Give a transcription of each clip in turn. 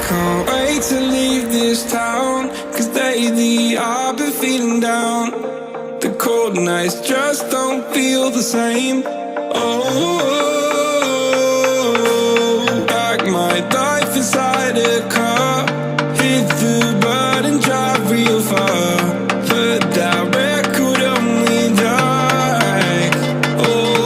can't wait to leave this town, 'cause lately I've been feeling down. The cold nights just don't feel the same. Oh, like my life inside a car, hit the button, drive real far. Put that record on me like, oh,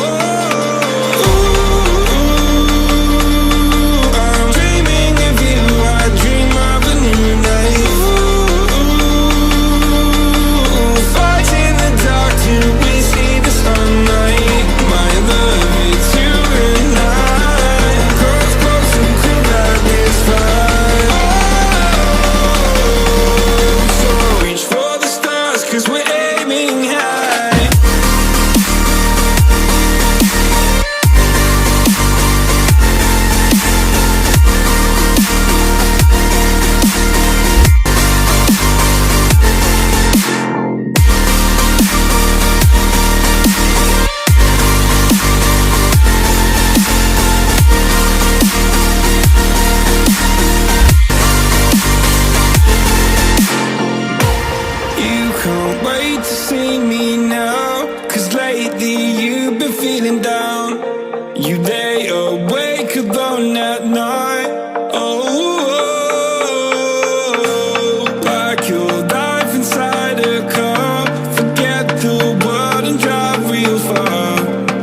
I'm dreaming of you, I dream of a new day. Fight in the dark till we see the sunlight. My love, it's you and I. Cross close and cool like this fire. So reach for the stars, 'cause we're aiming high. You can't wait to see me now, 'cause lately you've been feeling down. You lay awake alone at night. Oh, like your life inside a car. Forget the world and drive real far.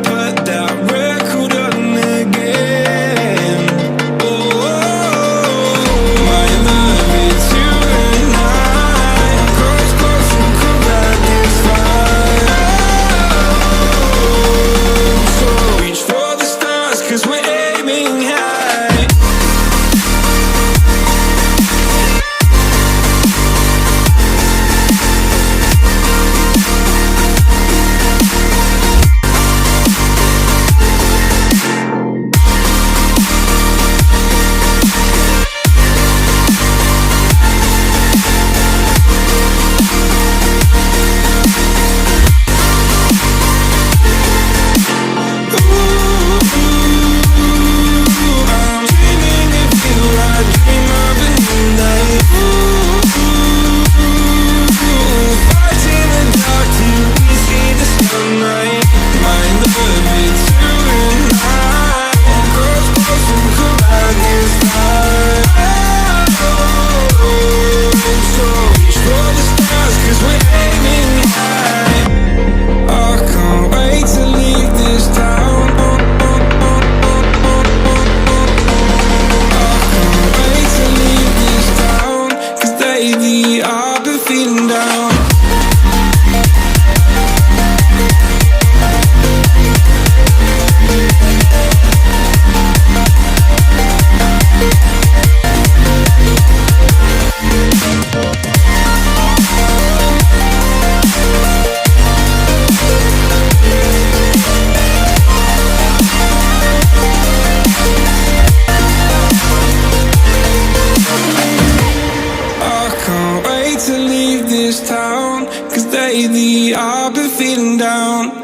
Put that record on again. Oh, my love, it's you and I. Cross close and cool like this fire. So reach for the stars, 'cause we're aiming high. I'm dreaming of you, I dream of a new day. Fight in the dark till we see the sunlight. My love, it's you and I. Cross close and cool like this fire. So reach for the stars, 'cause we're aiming high. I can't wait to leave this town. I can't wait to leave this town, 'cause lately I've been feeling down. I can't wait to leave this town, 'cause lately I've been feeling down.